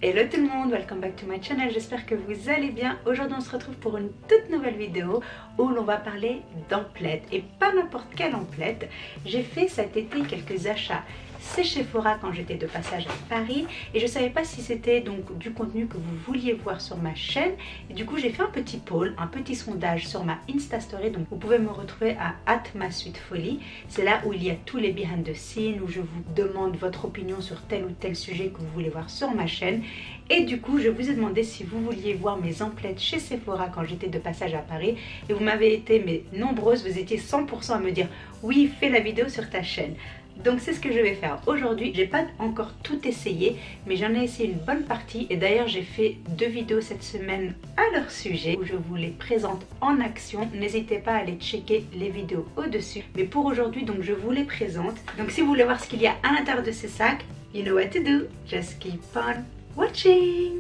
Hello tout le monde, welcome back to my channel, j'espère que vous allez bien. Aujourd'hui on se retrouve pour une toute nouvelle vidéo où l'on va parler d'emplettes et pas n'importe quelle emplette. J'ai fait cet été quelques achats chez Sephora quand j'étais de passage à Paris et je savais pas si c'était donc du contenu que vous vouliez voir sur ma chaîne et du coup j'ai fait un petit poll, un petit sondage sur ma Insta Story, donc vous pouvez me retrouver à @masweetfolie. C'est là où il y a tous les behind the scenes, où je vous demande votre opinion sur tel ou tel sujet que vous voulez voir sur ma chaîne. Et du coup je vous ai demandé si vous vouliez voir mes emplettes chez Sephora quand j'étais de passage à Paris et vous m'avez été nombreuses, vous étiez 100% à me dire oui, fais la vidéo sur ta chaîne. Donc c'est ce que je vais faire aujourd'hui. J'ai pas encore tout essayé, mais j'en ai essayé une bonne partie. Et d'ailleurs j'ai fait 2 vidéos cette semaine à leur sujet où je vous les présente en action. N'hésitez pas à aller checker les vidéos au-dessus. Mais pour aujourd'hui, donc je vous les présente. Donc si vous voulez voir ce qu'il y a à l'intérieur de ces sacs, you know what to do. Just keep on watching.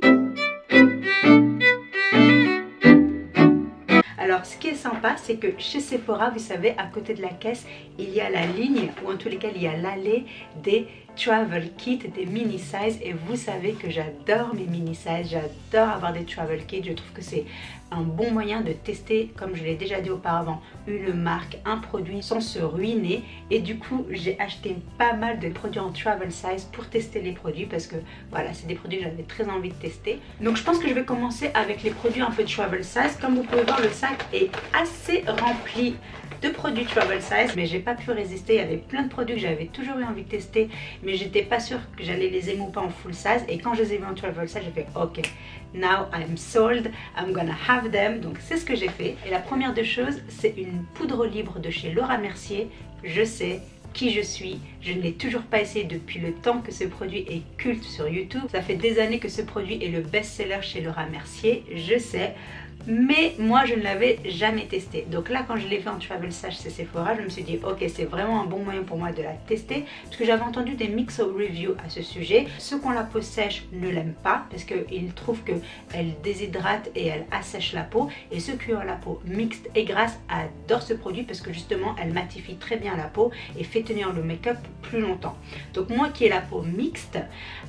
Alors ce qui est sympa, c'est que chez Sephora, vous savez, à côté de la caisse, il y a la ligne, ou en tous les cas il y a l'allée des travel kits, des mini size, et vous savez que j'adore mes mini size, j'adore avoir des travel kits. Je trouve que c'est un bon moyen de tester, comme je l'ai déjà dit auparavant, une marque, un produit sans se ruiner. Et du coup j'ai acheté pas mal de produits en travel size pour tester les produits, parce que voilà, c'est des produits que j'avais très envie de tester. Donc je pense que je vais commencer avec les produits un peu travel size. Comme vous pouvez voir, le sac est assez rempli de produits travel size, mais j'ai pas pu résister. Il y avait plein de produits que j'avais toujours eu envie de tester, mais j'étais pas sûre que j'allais les aimer ou pas en full size. Et quand je les ai vus en travel size, j'ai fait ok, now I'm sold, I'm gonna have them. Donc c'est ce que j'ai fait. Et la première des choses, c'est une poudre libre de chez Laura Mercier. Je sais qui je suis, je ne l'ai toujours pas essayé depuis le temps que ce produit est culte sur YouTube. Ça fait des années que ce produit est le best-seller chez Laura Mercier, je sais. Mais moi je ne l'avais jamais testé. Donc là quand je l'ai fait en travel size chez Sephora, je me suis dit ok, c'est vraiment un bon moyen pour moi de la tester, parce que j'avais entendu des mixed reviews à ce sujet. Ceux qui ont la peau sèche ne l'aiment pas parce qu'ils trouvent qu'elle déshydrate et elle assèche la peau, et ceux qui ont la peau mixte et grasse adorent ce produit parce que justement elle matifie très bien la peau et fait tenir le make-up plus longtemps. Donc moi qui ai la peau mixte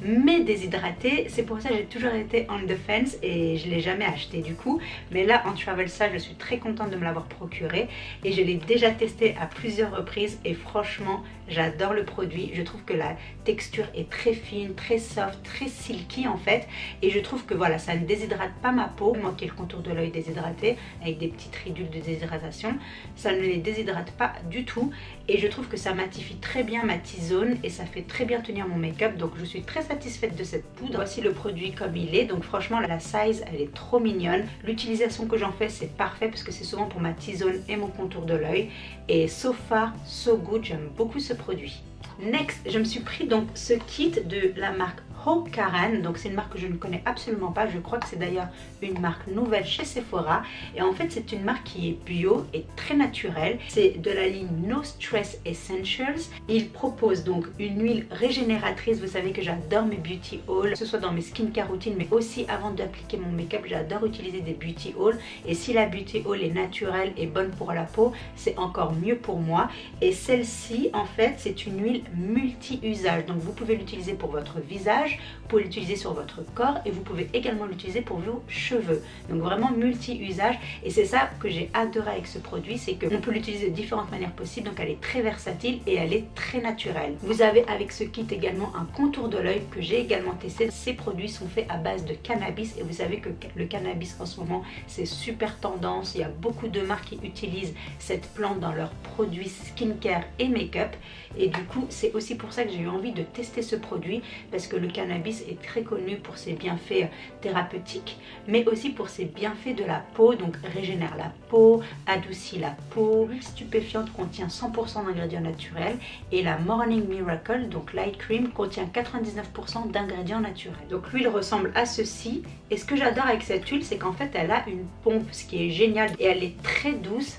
mais déshydratée, c'est pour ça que j'ai toujours été on the fence et je ne l'ai jamais acheté du coup. Mais là en travel size, je suis très contente de me l'avoir procuré et je l'ai déjà testé à plusieurs reprises et franchement j'adore le produit. Je trouve que la texture est très fine, très soft, très silky en fait, et je trouve que voilà, ça ne déshydrate pas ma peau. Moi qui ai le contour de l'œil déshydraté avec des petites ridules de déshydratation, ça ne les déshydrate pas du tout et je trouve que ça matifie très bien ma T-zone et ça fait très bien tenir mon make-up. Donc je suis très satisfaite de cette poudre. Voici le produit comme il est. Donc franchement la size elle est trop mignonne. L'utilisation que j'en fais c'est parfait parce que c'est souvent pour ma T-zone et mon contour de l'œil, et so far so good, j'aime beaucoup ce produit. Next, je me suis pris donc ce kit de la marque Hope Karen. Donc c'est une marque que je ne connais absolument pas, je crois que c'est d'ailleurs une marque nouvelle chez Sephora, et en fait c'est une marque qui est bio et très naturelle. C'est de la ligne No Stress Essentials. Il propose donc une huile régénératrice. Vous savez que j'adore mes beauty hauls, que ce soit dans mes skincare routines mais aussi avant d'appliquer mon make-up, j'adore utiliser des beauty hauls, et si la beauty haul est naturelle et bonne pour la peau, c'est encore mieux pour moi. Et celle-ci en fait c'est une huile multi-usage, donc vous pouvez l'utiliser pour votre visage, vous pouvez l'utiliser sur votre corps et vous pouvez également l'utiliser pour vos cheveux. Donc vraiment multi-usage, et c'est ça que j'ai adoré avec ce produit, c'est qu'on peut l'utiliser de différentes manières possibles. Donc elle est très versatile et elle est très naturelle. Vous avez avec ce kit également un contour de l'œil que j'ai également testé. Ces produits sont faits à base de cannabis et vous savez que le cannabis en ce moment c'est super tendance. Il y a beaucoup de marques qui utilisent cette plante dans leurs produits skincare et make-up, et du coup c'est aussi pour ça que j'ai eu envie de tester ce produit, parce que le cannabis est très connu pour ses bienfaits thérapeutiques mais aussi pour ses bienfaits de la peau. Donc régénère la peau, adoucit la peau. L'huile stupéfiante contient 100% d'ingrédients naturels, et la Morning Miracle, donc Light Cream, contient 99% d'ingrédients naturels. Donc l'huile ressemble à ceci, et ce que j'adore avec cette huile c'est qu'en fait elle a une pompe, ce qui est génial, et elle est très douce.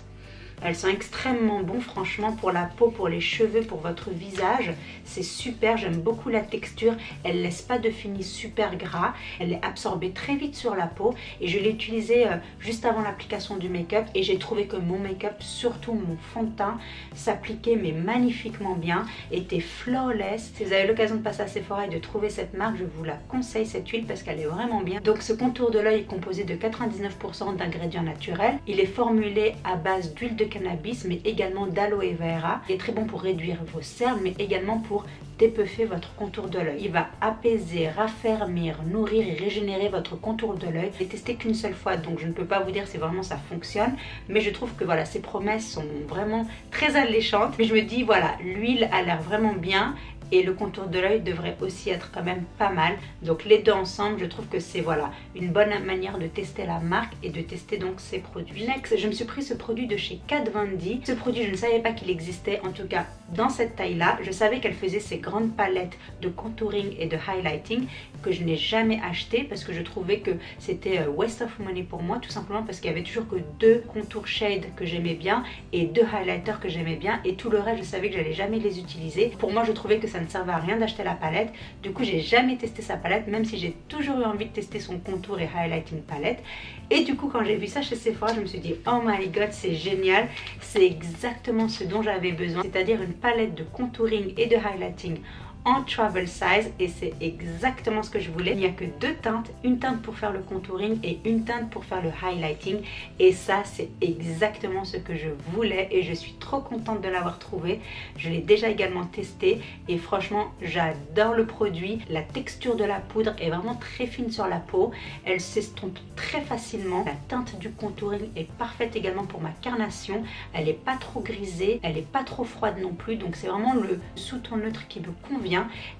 Elles sont extrêmement bonnes franchement pour la peau, pour les cheveux, pour votre visage. C'est super, j'aime beaucoup la texture. Elle laisse pas de fini super gras. Elle est absorbée très vite sur la peau et je l'ai utilisée juste avant l'application du make-up et j'ai trouvé que mon make-up, surtout mon fond de teint, s'appliquait mais magnifiquement bien, était flawless. Si vous avez l'occasion de passer à Sephora et de trouver cette marque, je vous la conseille cette huile parce qu'elle est vraiment bien. Donc ce contour de l'œil est composé de 99% d'ingrédients naturels. Il est formulé à base d'huile de cannabis mais également d'aloe vera. Il est très bon pour réduire vos cernes mais également pour dépuffer votre contour de l'œil. Il va apaiser, raffermir, nourrir et régénérer votre contour de l'œil. Je l'ai testé qu'une seule fois donc je ne peux pas vous dire si vraiment ça fonctionne, mais je trouve que voilà, ces promesses sont vraiment très alléchantes. Mais je me dis voilà, l'huile a l'air vraiment bien et le contour de l'œil devrait aussi être quand même pas mal. Donc les deux ensemble, je trouve que c'est voilà une bonne manière de tester la marque et de tester donc ces produits. Next, je me suis pris ce produit de chez Kat Von D. Ce produit, je ne savais pas qu'il existait, en tout cas dans cette taille-là. Je savais qu'elle faisait ces grandes palettes de contouring et de highlighting que je n'ai jamais acheté parce que je trouvais que c'était waste of money pour moi, tout simplement parce qu'il y avait toujours que 2 contours shade que j'aimais bien et 2 highlighters que j'aimais bien et tout le reste, je savais que j'allais jamais les utiliser. Pour moi, je trouvais que ça ne servait à rien d'acheter la palette. Du coup, j'ai jamais testé sa palette, même si j'ai toujours eu envie de tester son contour et highlighting palette. Et du coup, quand j'ai vu ça chez Sephora, je me suis dit oh my god, c'est génial, c'est exactement ce dont j'avais besoin, c'est-à-dire une palette de contouring et de highlighting en travel size et c'est exactement ce que je voulais. Il n'y a que 2 teintes, une teinte pour faire le contouring et une teinte pour faire le highlighting et ça c'est exactement ce que je voulais et je suis trop contente de l'avoir trouvé. Je l'ai déjà également testé et franchement j'adore le produit. La texture de la poudre est vraiment très fine sur la peau, elle s'estompe très facilement. La teinte du contouring est parfaite également pour ma carnation, elle n'est pas trop grisée, elle n'est pas trop froide non plus, donc c'est vraiment le sous-ton neutre qui me convient.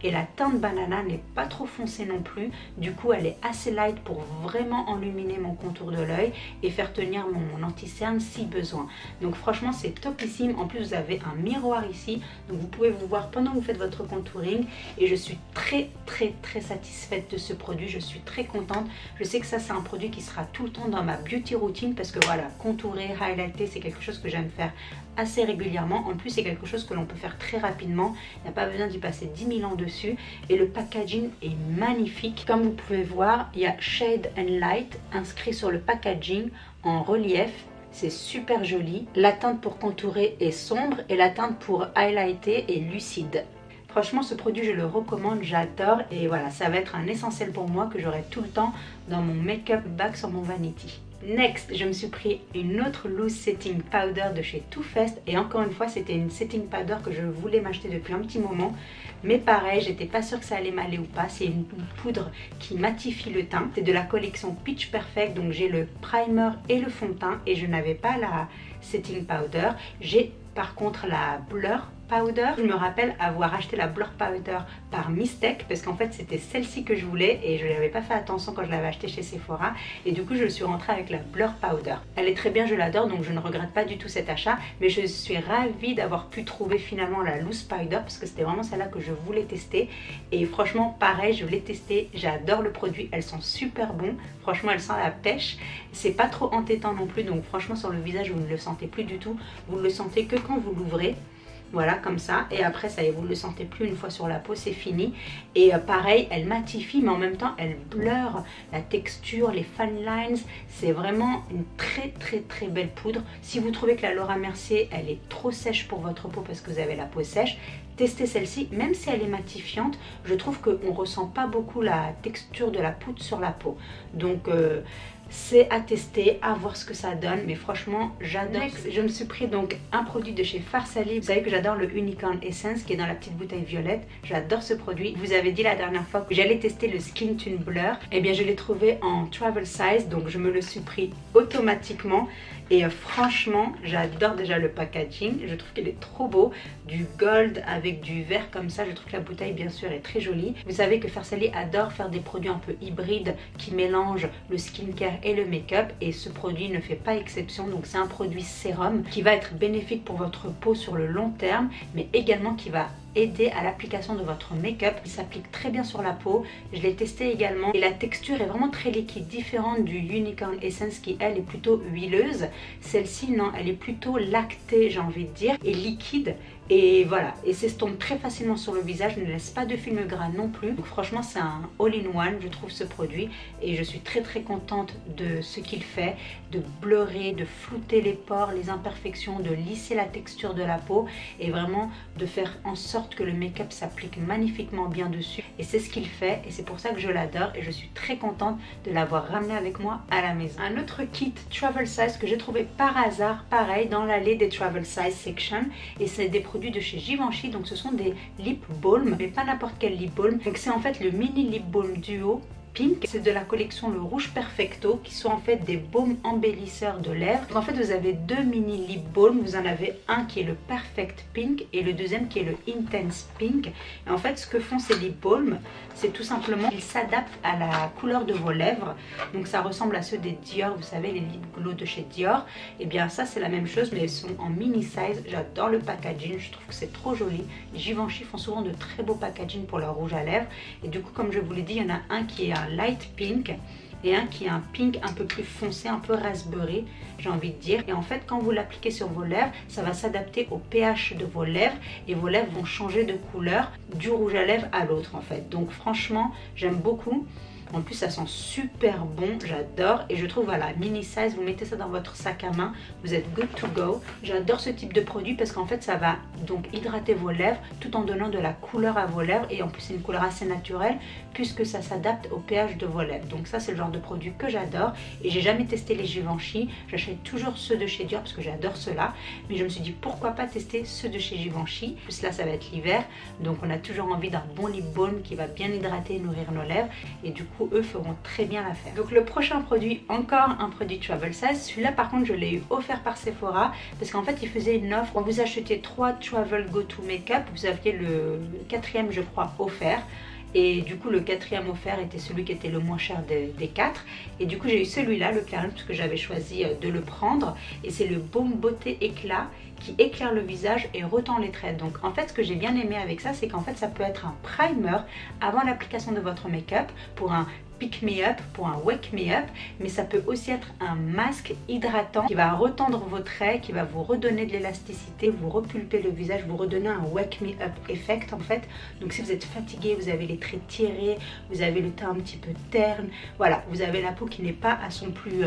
Et la teinte banana n'est pas trop foncée non plus, du coup elle est assez light pour vraiment enluminer mon contour de l'œil et faire tenir mon anti-cerne si besoin. Donc franchement c'est topissime. En plus vous avez un miroir ici, donc vous pouvez vous voir pendant que vous faites votre contouring et je suis très satisfaite de ce produit. Je suis très contente. Je sais que ça c'est un produit qui sera tout le temps dans ma beauty routine parce que voilà, contourer, highlighter c'est quelque chose que j'aime faire assez régulièrement. En plus c'est quelque chose que l'on peut faire très rapidement, il n'y a pas besoin d'y passer 10 000 ans dessus et le packaging est magnifique. Comme vous pouvez voir, il y a Shade and Light inscrit sur le packaging en relief. C'est super joli. La teinte pour contourer est sombre et la teinte pour highlighter est lucide. Franchement ce produit je le recommande, j'adore et voilà, ça va être un essentiel pour moi que j'aurai tout le temps dans mon make-up bag sur mon vanity. Next, je me suis pris une autre loose setting powder de chez Too Faced et encore une fois c'était une setting powder que je voulais m'acheter depuis un petit moment mais pareil, j'étais pas sûre que ça allait m'aller ou pas. C'est une poudre qui matifie le teint, c'est de la collection Pitch Perfect, donc j'ai le primer et le fond de teint et je n'avais pas la setting powder. J'ai par contre la blur powder. Je me rappelle avoir acheté la blur powder par mistake parce qu'en fait c'était celle-ci que je voulais et je n'avais pas fait attention quand je l'avais acheté chez Sephora et du coup je suis rentrée avec la blur powder. Elle est très bien, je l'adore, donc je ne regrette pas du tout cet achat, mais je suis ravie d'avoir pu trouver finalement la loose powder parce que c'était vraiment celle-là que je voulais tester et franchement pareil, je l'ai testée, j'adore le produit, elles sont super bons, franchement elles sentent la pêche, c'est pas trop entêtant non plus, donc franchement sur le visage vous ne le sentez plus du tout, vous ne le sentez que quand vous l'ouvrez. Voilà, comme ça, et après ça y est, vous ne le sentez plus une fois sur la peau, c'est fini. Et pareil, elle matifie mais en même temps elle blur la texture, les fan lines. C'est vraiment une très belle poudre. Si vous trouvez que la Laura Mercier elle est trop sèche pour votre peau parce que vous avez la peau sèche, testez celle-ci. Même si elle est matifiante, je trouve qu'on ne ressent pas beaucoup la texture de la poudre sur la peau. Donc c'est à tester, à voir ce que ça donne, mais franchement j'adore. Je me suis pris donc un produit de chez Farsali. Vous savez que j'adore le Unicorn Essence qui est dans la petite bouteille violette. J'adore ce produit. Vous avez dit la dernière fois que j'allais tester le Skin Tune Blur. Et bien je l'ai trouvé en travel size, donc je me le suis pris automatiquement. Et franchement j'adore déjà le packaging, je trouve qu'il est trop beau, du gold avec du vert comme ça. Je trouve que la bouteille bien sûr est très jolie. Vous savez que Farsali adore faire des produits un peu hybrides qui mélangent le skincare et le make-up et ce produit ne fait pas exception. Donc c'est un produit sérum qui va être bénéfique pour votre peau sur le long terme mais également qui va aider à l'application de votre make-up. Il s'applique très bien sur la peau, je l'ai testé également et la texture est vraiment très liquide, différente du Unicorn Essence qui elle est plutôt huileuse. Celle-ci non, elle est plutôt lactée, j'ai envie de dire, et liquide. Et voilà, et s'estompe très facilement sur le visage, ne laisse pas de film gras non plus. Donc franchement c'est un all-in-one je trouve ce produit et je suis très contente de ce qu'il fait, de bleurer, de flouter les pores, les imperfections, de lisser la texture de la peau et vraiment de faire en sorte que le make-up s'applique magnifiquement bien dessus. Et c'est ce qu'il fait et c'est pour ça que je l'adore et je suis très contente de l'avoir ramené avec moi à la maison. Un autre kit Travel Size que j'ai trouvé par hasard, pareil dans l'allée des Travel Size section, et c'est des produits de chez Givenchy, donc ce sont des lip balm, mais pas n'importe quel lip balm. Donc c'est en fait le mini lip balm duo Pink, c'est de la collection le Rouge Perfecto qui sont en fait des baumes embellisseurs de lèvres. Donc en fait vous avez deux mini lip balm, vous en avez un qui est le Perfect Pink et le deuxième qui est le Intense Pink. Et en fait ce que font ces lip balm, c'est tout simplement ils s'adaptent à la couleur de vos lèvres. Donc ça ressemble à ceux des Dior, vous savez les lip glow de chez Dior. Et bien ça c'est la même chose mais ils sont en mini size. J'adore le packaging, je trouve que c'est trop joli. Givenchy font souvent de très beaux packaging pour leur rouge à lèvres. Et du coup comme je vous l'ai dit, il y en a un qui est light pink et un qui est un pink un peu plus foncé, un peu raspberry j'ai envie de dire. Et en fait quand vous l'appliquez sur vos lèvres, ça va s'adapter au pH de vos lèvres et vos lèvres vont changer de couleur du rouge à lèvres à l'autre en fait. Donc franchement j'aime beaucoup. En plus ça sent super bon, j'adore. Et je trouve voilà, mini size, vous mettez ça dans votre sac à main, vous êtes good to go. J'adore ce type de produit parce qu'en fait ça va donc hydrater vos lèvres tout en donnant de la couleur à vos lèvres. Et en plus c'est une couleur assez naturelle puisque ça s'adapte au pH de vos lèvres. Donc ça c'est le genre de produit que j'adore. Et j'ai jamais testé les Givenchy, j'achète toujours ceux de chez Dior parce que j'adore ceux-là. Mais je me suis dit pourquoi pas tester ceux de chez Givenchy. En plus là ça va être l'hiver, donc on a toujours envie d'un bon lip balm qui va bien hydrater et nourrir nos lèvres. Et du coup eux feront très bien l'affaire. Donc le prochain produit, encore un produit Travel Size. Celui-là par contre je l'ai eu offert par Sephora parce qu'en fait ils faisaient une offre. Quand vous achetiez 3 Travel Go To Makeup, vous aviez le quatrième je crois offert. Et du coup le quatrième offert était celui qui était le moins cher des 4. Et du coup j'ai eu celui-là, le Clarins, parce que j'avais choisi de le prendre. Et c'est le Baume Beauté Éclat qui éclaire le visage et retend les traits. Donc en fait ce que j'ai bien aimé avec ça, c'est qu'en fait ça peut être un primer avant l'application de votre make-up pour un pick me up, pour un wake me up, mais ça peut aussi être un masque hydratant qui va retendre vos traits, qui va vous redonner de l'élasticité, vous repulper le visage, vous redonner un wake me up effect en fait. Donc si vous êtes fatigué, vous avez les traits tirés, vous avez le teint un petit peu terne, voilà, vous avez la peau qui n'est pas à son plus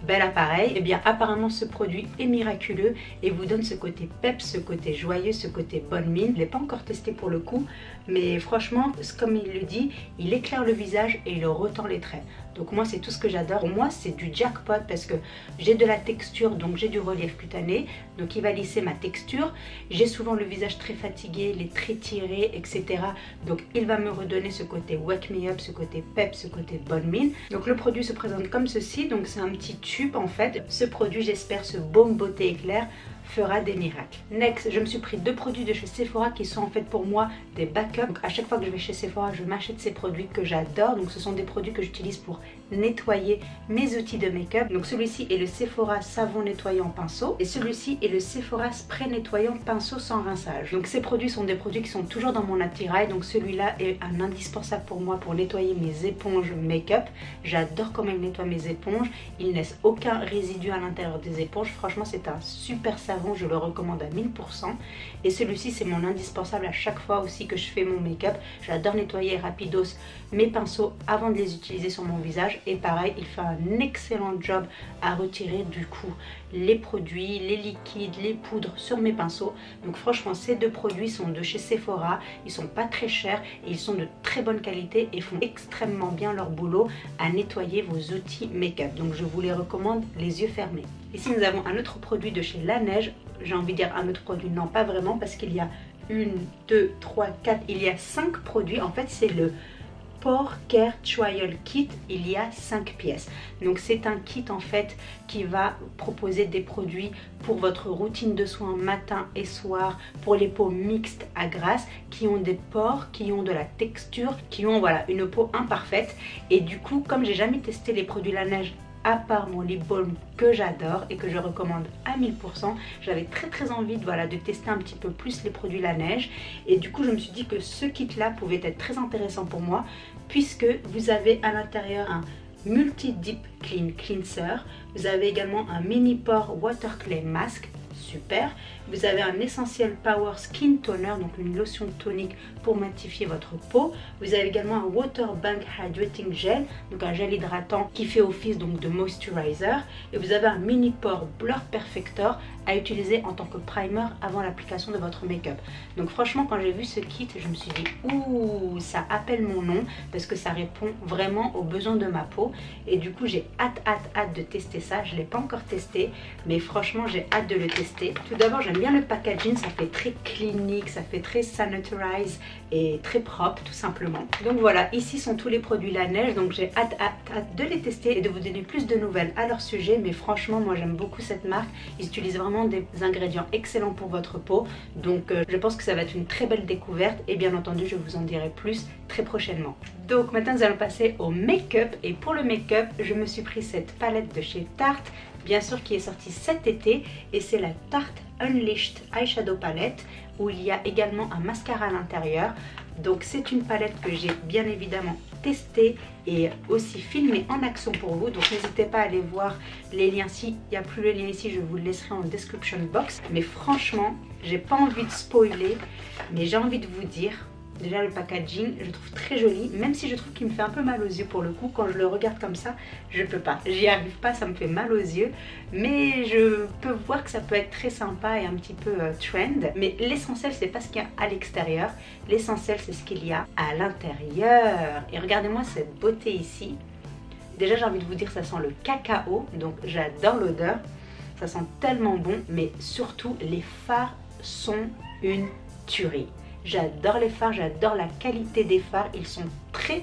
bel appareil, et bien apparemment ce produit est miraculeux et vous donne ce côté peps, ce côté joyeux, ce côté bonne mine. Je ne l'ai pas encore testé pour le coup, mais franchement comme il le dit, il éclaire le visage et il retend les traits. Donc moi c'est tout ce que j'adore. Pour moi c'est du jackpot parce que j'ai de la texture, donc j'ai du relief cutané, donc il va lisser ma texture. J'ai souvent le visage très fatigué, les traits tirés, etc. Donc il va me redonner ce côté wake me up, ce côté pep, ce côté bonne mine. Donc le produit se présente comme ceci, donc c'est un petit tube en fait. Ce produit, j'espère, ce Baume Beauté Éclair fera des miracles. Next, je me suis pris 2 produits de chez Sephora qui sont en fait pour moi des backups. Donc à chaque fois que je vais chez Sephora, je m'achète ces produits que j'adore. Donc ce sont des produits que j'utilise pour nettoyer mes outils de make-up. Donc celui-ci est le Sephora savon nettoyant pinceau et celui-ci est le Sephora spray nettoyant pinceau sans rinçage. Donc ces produits sont des produits qui sont toujours dans mon attirail. Donc celui-là est un indispensable pour moi pour nettoyer mes éponges make-up. J'adore comment il nettoie mes éponges. Il ne laisse aucun résidu à l'intérieur des éponges. Franchement c'est un super savon, je le recommande à 1000%. Et celui-ci c'est mon indispensable à chaque fois aussi que je fais mon make-up. J'adore nettoyer rapidos mes pinceaux avant de les utiliser sur mon visage. Et pareil, il fait un excellent job à retirer du coup les produits, les liquides, les poudres sur mes pinceaux. Donc franchement ces 2 produits sont de chez Sephora, ils sont pas très chers et ils sont de très bonne qualité et font extrêmement bien leur boulot à nettoyer vos outils make-up. Donc je vous les recommande les yeux fermés. Ici nous avons un autre produit de chez Laneige. J'ai envie de dire un autre produit, non pas vraiment parce qu'il y a 1, 2, 3, 4, il y a 5 produits. En fait c'est le Pore Care Trial Kit, il y a 5 pièces. Donc c'est un kit en fait qui va proposer des produits pour votre routine de soins matin et soir, pour les peaux mixtes à grasse, qui ont des pores, qui ont de la texture, qui ont voilà une peau imparfaite. Et du coup comme j'ai jamais testé les produits Laneige à part mon lip balm que j'adore et que je recommande à 1000%, j'avais très envie de tester un petit peu plus les produits Laneige. Et du coup, je me suis dit que ce kit-là pouvait être très intéressant pour moi, puisque vous avez à l'intérieur un multi-dip clean cleanser, vous avez également un mini pore water clay mask, super. Vous avez un Essentiel Power Skin Toner, donc une lotion tonique pour matifier votre peau. Vous avez également un Water Bank Hydrating Gel, donc un gel hydratant qui fait office donc de moisturizer. Et vous avez un mini pore Blur Perfector à utiliser en tant que primer avant l'application de votre make-up. Donc franchement, quand j'ai vu ce kit, je me suis dit ouh, ça appelle mon nom, parce que ça répond vraiment aux besoins de ma peau. Et du coup, j'ai hâte de tester ça. Je ne l'ai pas encore testé, mais franchement, j'ai hâte de le tester. Tout d'abord, j'aime bien le packaging, ça fait très clinique, ça fait très sanitize et très propre tout simplement. Donc voilà, ici sont tous les produits Laneige, donc j'ai hâte de les tester et de vous donner plus de nouvelles à leur sujet. Mais franchement, moi j'aime beaucoup cette marque, ils utilisent vraiment des ingrédients excellents pour votre peau, donc je pense que ça va être une très belle découverte et bien entendu je vous en dirai plus très prochainement. Donc maintenant nous allons passer au make-up, et pour le make-up je me suis pris cette palette de chez Tarte, bien sûr, qui est sortie cet été, et c'est la Tarte Unleashed Eyeshadow Palette, où il y a également un mascara à l'intérieur. Donc c'est une palette que j'ai bien évidemment testée et aussi filmée en action pour vous, donc n'hésitez pas à aller voir les liens. S'il n'y a plus le lien ici, je vous le laisserai en description box. Mais franchement, j'ai pas envie de spoiler, mais j'ai envie de vous dire, déjà le packaging je trouve très joli, même si je trouve qu'il me fait un peu mal aux yeux pour le coup. Quand je le regarde comme ça, je peux pas, j'y arrive pas, ça me fait mal aux yeux, mais je peux voir que ça peut être très sympa et un petit peu trend. Mais l'essentiel c'est pas ce qu'il y a à l'extérieur, l'essentiel c'est ce qu'il y a à l'intérieur. Et regardez-moi cette beauté ici. Déjà j'ai envie de vous dire, ça sent le cacao, donc j'adore l'odeur, ça sent tellement bon. Mais surtout les fards sont une tuerie. J'adore les fards, j'adore la qualité des fards, ils sont très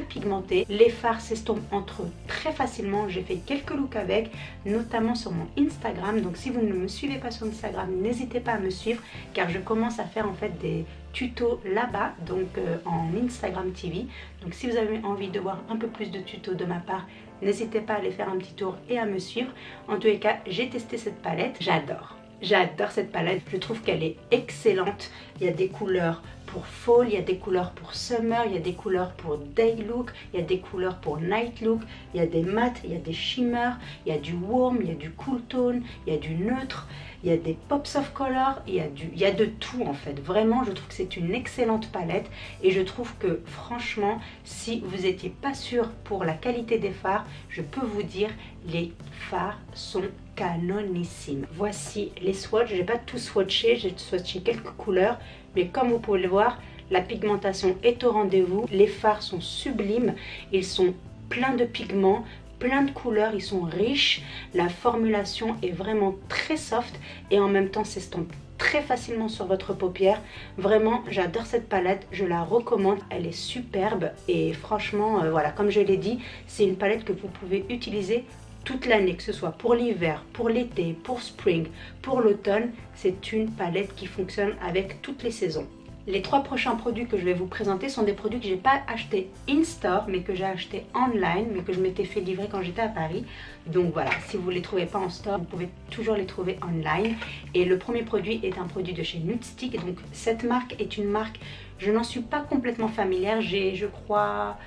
pigmentés. Les fards s'estompent entre eux très facilement. J'ai fait quelques looks avec, notamment sur mon Instagram, donc si vous ne me suivez pas sur Instagram, n'hésitez pas à me suivre, car je commence à faire en fait des tutos là-bas, donc en Instagram TV. Donc si vous avez envie de voir un peu plus de tutos de ma part, n'hésitez pas à aller faire un petit tour et à me suivre. En tous les cas, j'ai testé cette palette, j'adore. J'adore cette palette, je trouve qu'elle est excellente. Il y a des couleurs pour fall, il y a des couleurs pour summer, il y a des couleurs pour day look, il y a des couleurs pour night look, il y a des mats, il y a des shimmers, il y a du warm, il y a du cool tone, il y a du neutre, il y a des pops of color, il y a de tout en fait. Vraiment, je trouve que c'est une excellente palette, et je trouve que franchement, si vous n'étiez pas sûr pour la qualité des fards, je peux vous dire, les fards sont canonissimes. Voici les swatchs, j'ai pas tout swatché, j'ai swatché quelques couleurs, mais comme vous pouvez le voir, la pigmentation est au rendez-vous, les fards sont sublimes, ils sont pleins de pigments, plein de couleurs, ils sont riches, la formulation est vraiment très soft et en même temps s'estompe très facilement sur votre paupière. Vraiment, j'adore cette palette, je la recommande, elle est superbe. Et franchement, voilà, comme je l'ai dit, c'est une palette que vous pouvez utiliser toute l'année, que ce soit pour l'hiver, pour l'été, pour spring, pour l'automne. C'est une palette qui fonctionne avec toutes les saisons. Les 3 prochains produits que je vais vous présenter sont des produits que j'ai pas achetés in-store, mais que j'ai achetés online, mais que je m'étais fait livrer quand j'étais à Paris. Donc voilà, si vous ne les trouvez pas en store, vous pouvez toujours les trouver online. Et le premier produit est un produit de chez Nudestix. Donc cette marque est une marque, je n'en suis pas complètement familière, j'ai je crois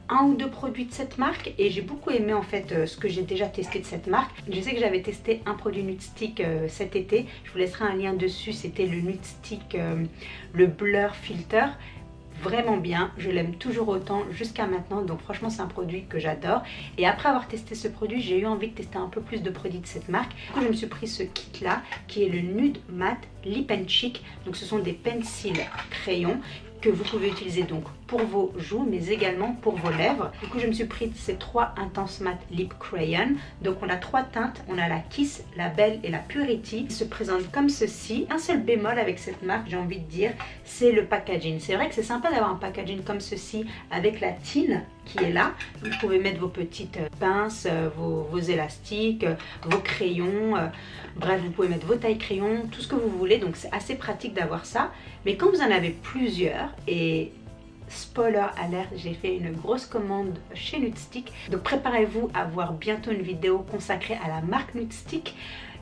1 ou 2 produits de cette marque, et j'ai beaucoup aimé en fait ce que j'ai déjà testé de cette marque. Je sais que j'avais testé un produit Nudestix cet été, je vous laisserai un lien dessus, c'était le Nudestix le Blur Filter. Vraiment bien, je l'aime toujours autant jusqu'à maintenant, donc franchement c'est un produit que j'adore. Et après avoir testé ce produit, j'ai eu envie de tester un peu plus de produits de cette marque. Du coup, je me suis pris ce kit là qui est le Nude Matte Lip and Cheek. Donc ce sont des pencils crayons que vous pouvez utiliser donc pour vos joues, mais également pour vos lèvres. Du coup, je me suis pris ces 3 Intense Matte Lip Crayon. Donc on a 3 teintes, on a la Kiss, la Belle et la Purity. Ils se présentent comme ceci. Un seul bémol avec cette marque, j'ai envie de dire, c'est le packaging. C'est vrai que c'est sympa d'avoir un packaging comme ceci avec la tine qui est là. Vous pouvez mettre vos petites pinces, vos élastiques, vos crayons, bref, vous pouvez mettre vos tailles crayons, tout ce que vous voulez. Donc c'est assez pratique d'avoir ça. Mais quand vous en avez plusieurs, et spoiler alert, j'ai fait une grosse commande chez Nudestic. Donc préparez-vous à voir bientôt une vidéo consacrée à la marque Nudestic.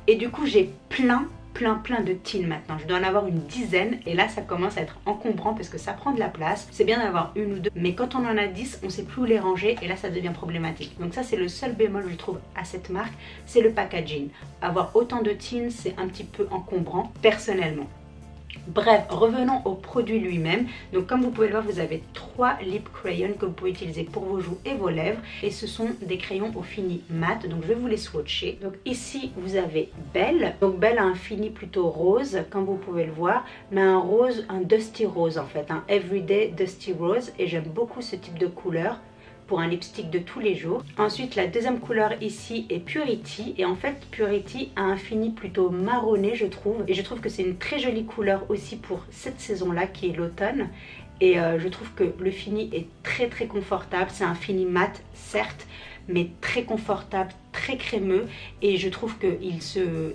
Et du coup j'ai plein de tins maintenant. Je dois en avoir une dizaine et là ça commence à être encombrant parce que ça prend de la place. C'est bien d'avoir une ou deux, mais quand on en a 10, on sait plus où les ranger et là ça devient problématique. Donc ça c'est le seul bémol je trouve à cette marque, c'est le packaging. Avoir autant de tins, c'est un petit peu encombrant personnellement. Bref, revenons au produit lui-même. Donc comme vous pouvez le voir, vous avez 3 lip crayons que vous pouvez utiliser pour vos joues et vos lèvres. Et ce sont des crayons au fini mat. Donc je vais vous les swatcher. Donc ici, vous avez Belle. Donc Belle a un fini plutôt rose, comme vous pouvez le voir. Mais un rose, un dusty rose en fait. Un everyday dusty rose. Et j'aime beaucoup ce type de couleur pour un lipstick de tous les jours. Ensuite la deuxième couleur ici est Purity et en fait Purity a un fini plutôt marronné je trouve et je trouve que c'est une très jolie couleur aussi pour cette saison là qui est l'automne et je trouve que le fini est très confortable. C'est un fini mat certes mais très confortable, très crémeux et je trouve qu'il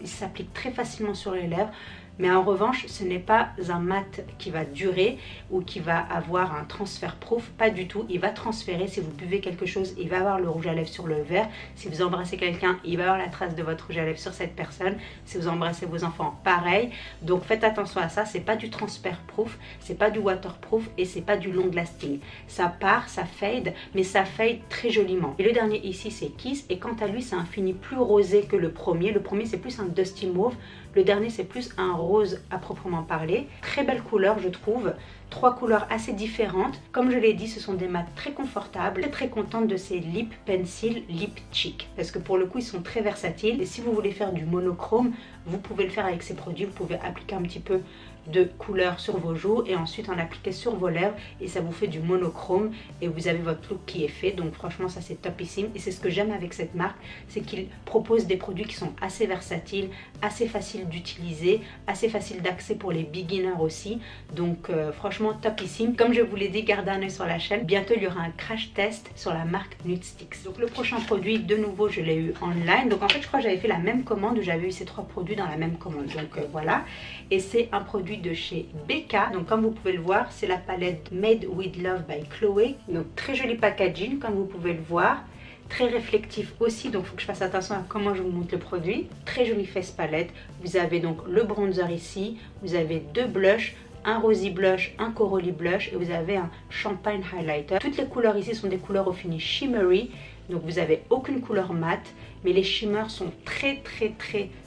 s'applique très facilement sur les lèvres. Mais en revanche, ce n'est pas un mat qui va durer ou qui va avoir un transfert proof, pas du tout. Il va transférer, si vous buvez quelque chose, il va avoir le rouge à lèvres sur le verre. Si vous embrassez quelqu'un, il va avoir la trace de votre rouge à lèvres sur cette personne. Si vous embrassez vos enfants, pareil. Donc faites attention à ça, c'est pas du transfert proof, c'est pas du waterproof et c'est pas du long lasting. Ça part, ça fade, mais ça fade très joliment. Et le dernier ici, c'est Kiss et quant à lui, c'est un fini plus rosé que le premier. Le premier, c'est plus un dusty mauve. Le dernier c'est plus un rose à proprement parler. Très belle couleur je trouve. 3 couleurs assez différentes. Comme je l'ai dit, ce sont des mats très confortables. Très contente de ces lip pencil lip cheek. Parce que pour le coup ils sont très versatiles. Et si vous voulez faire du monochrome, vous pouvez le faire avec ces produits. Vous pouvez appliquer un petit peu de couleur sur vos joues et ensuite en appliquer sur vos lèvres et ça vous fait du monochrome et vous avez votre look qui est fait. Donc franchement ça c'est topissime et c'est ce que j'aime avec cette marque, c'est qu'ils proposent des produits qui sont assez versatiles, assez faciles d'utiliser, assez faciles d'accès pour les beginners aussi. Donc franchement topissime. Comme je vous l'ai dit, gardez un œil sur la chaîne. Bientôt il y aura un crash test sur la marque Nudestic. Donc le prochain produit de nouveau je l'ai eu online. Donc en fait je crois que j'avais fait la même commande où j'avais eu ces 3 produits dans la même commande. Donc voilà. Et c'est un produit de chez Becca. Donc comme vous pouvez le voir, c'est la palette Made with Love by Chloé. Donc très joli packaging comme vous pouvez le voir. Très réflectif aussi, donc il faut que je fasse attention à comment je vous montre le produit. Très jolie face palette. Vous avez donc le bronzer ici. Vous avez 2 blushs. Un rosy blush, un corally blush et vous avez un champagne highlighter. Toutes les couleurs ici sont des couleurs au fini shimmery. Donc vous n'avez aucune couleur mate, mais les shimmers sont très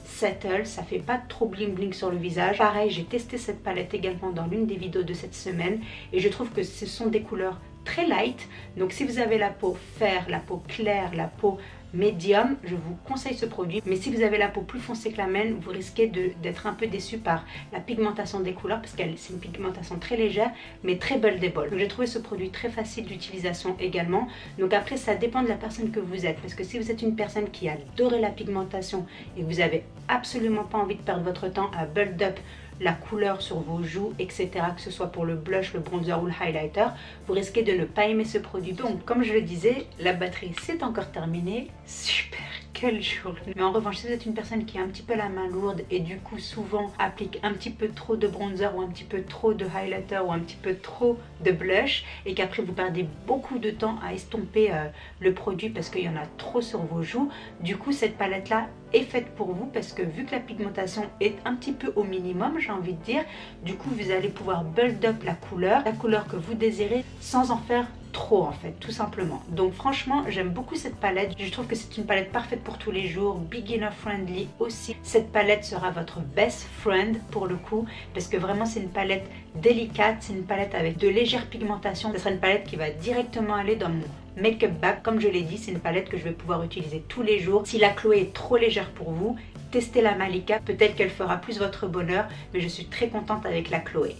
settle, ça fait pas trop bling bling sur le visage. Pareil, j'ai testé cette palette également dans l'une des vidéos de cette semaine et je trouve que ce sont des couleurs très light. Donc si vous avez la peau faire, la peau claire, la peau médium, je vous conseille ce produit. Mais si vous avez la peau plus foncée que la mienne, vous risquez d'être un peu déçu par la pigmentation des couleurs parce que c'est une pigmentation très légère mais très buildable. Donc j'ai trouvé ce produit très facile d'utilisation également. Donc après ça dépend de la personne que vous êtes, parce que si vous êtes une personne qui adorait la pigmentation et que vous avez absolument pas envie de perdre votre temps à build up la couleur sur vos joues, etc., que ce soit pour le blush, le bronzer ou le highlighter, vous risquez de ne pas aimer ce produit. Donc comme je le disais, la batterie c'est encore terminé. Super, quelle journée. Mais en revanche, si vous êtes une personne qui a un petit peu la main lourde et du coup souvent applique un petit peu trop de bronzer ou un petit peu trop de highlighter ou un petit peu trop de blush et qu'après vous perdez beaucoup de temps à estomper le produit parce qu'il y en a trop sur vos joues, du coup cette palette là est faite pour vous parce que vu que la pigmentation est un petit peu au minimum, j'ai envie de dire, du coup vous allez pouvoir build up la couleur que vous désirez sans en faire trop en fait, tout simplement. Donc franchement j'aime beaucoup cette palette, je trouve que c'est une palette parfaite pour tous les jours, beginner friendly aussi. Cette palette sera votre best friend pour le coup parce que vraiment c'est une palette délicate, c'est une palette avec de légères pigmentations, ce sera une palette qui va directement aller dans mon make-up bag. Comme je l'ai dit, c'est une palette que je vais pouvoir utiliser tous les jours. Si la Chloé est trop légère pour vous, testez la Malika, peut-être qu'elle fera plus votre bonheur, mais je suis très contente avec la Chloé.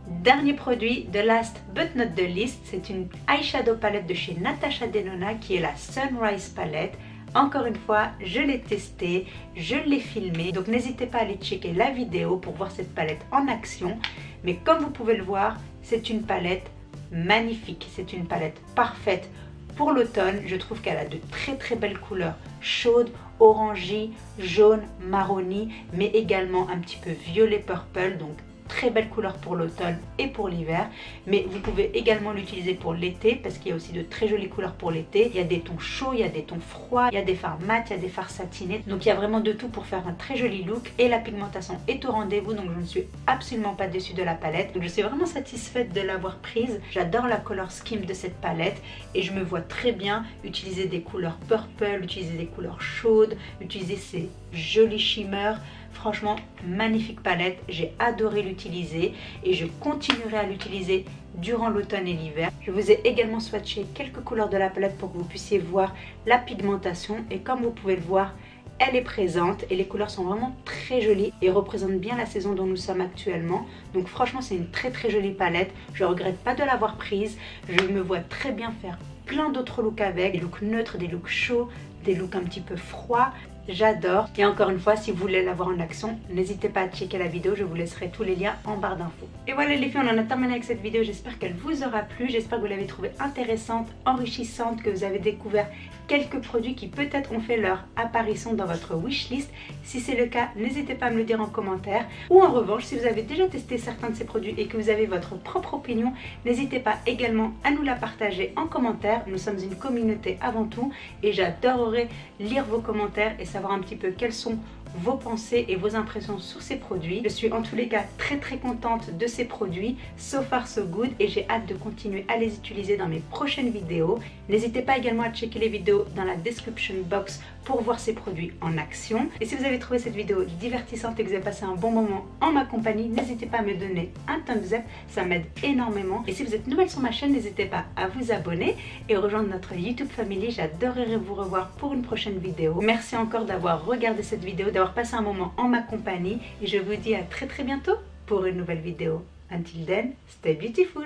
Dernier produit, the last but not the least, c'est une eyeshadow palette de chez Natasha Denona qui est la Sunrise palette. Encore une fois, je l'ai testée, je l'ai filmée, donc n'hésitez pas à aller checker la vidéo pour voir cette palette en action. Mais comme vous pouvez le voir, c'est une palette magnifique, c'est une palette parfaite pour l'automne. Je trouve qu'elle a de très belles couleurs chaudes, orangées, jaune, marronnées, mais également un petit peu violet purple, donc très belle couleur pour l'automne et pour l'hiver, mais vous pouvez également l'utiliser pour l'été parce qu'il y a aussi de très jolies couleurs pour l'été. Il y a des tons chauds, il y a des tons froids, il y a des fards mat, il y a des fards satinés, donc il y a vraiment de tout pour faire un très joli look et la pigmentation est au rendez-vous, donc je ne suis absolument pas déçue de la palette. Donc je suis vraiment satisfaite de l'avoir prise. J'adore la color scheme de cette palette et je me vois très bien utiliser des couleurs purple, utiliser des couleurs chaudes, utiliser ces jolis shimmers. Franchement, magnifique palette, j'ai adoré l'utiliser et je continuerai à l'utiliser durant l'automne et l'hiver. Je vous ai également swatché quelques couleurs de la palette pour que vous puissiez voir la pigmentation et comme vous pouvez le voir, elle est présente et les couleurs sont vraiment très jolies et représentent bien la saison dont nous sommes actuellement. Donc franchement, c'est une très jolie palette. Je ne regrette pas de l'avoir prise. Je me vois très bien faire plein d'autres looks avec, des looks neutres, des looks chauds, des looks un petit peu froids. J'adore. Et encore une fois, si vous voulez la voir en action, n'hésitez pas à checker la vidéo, je vous laisserai tous les liens en barre d'infos. Et voilà les filles, on en a terminé avec cette vidéo, j'espère qu'elle vous aura plu, j'espère que vous l'avez trouvée intéressante, enrichissante, que vous avez découvert quelques produits qui peut-être ont fait leur apparition dans votre wishlist. Si c'est le cas, n'hésitez pas à me le dire en commentaire. Ou en revanche, si vous avez déjà testé certains de ces produits et que vous avez votre propre opinion, n'hésitez pas également à nous la partager en commentaire. Nous sommes une communauté avant tout et j'adorerais lire vos commentaires et savoir un petit peu quels sont vos pensées et vos impressions sur ces produits. Je suis en tous les cas très contente de ces produits, so far so good, et j'ai hâte de continuer à les utiliser dans mes prochaines vidéos. N'hésitez pas également à checker les vidéos dans la description box pour voir ces produits en action. Et si vous avez trouvé cette vidéo divertissante et que vous avez passé un bon moment en ma compagnie, n'hésitez pas à me donner un thumbs up, ça m'aide énormément. Et si vous êtes nouvelle sur ma chaîne, n'hésitez pas à vous abonner et rejoindre notre YouTube family. J'adorerais vous revoir pour une prochaine vidéo. Merci encore d'avoir regardé cette vidéo, d'avoir passé un moment en ma compagnie et je vous dis à très bientôt pour une nouvelle vidéo. Until then, stay beautiful.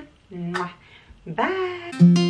Bye.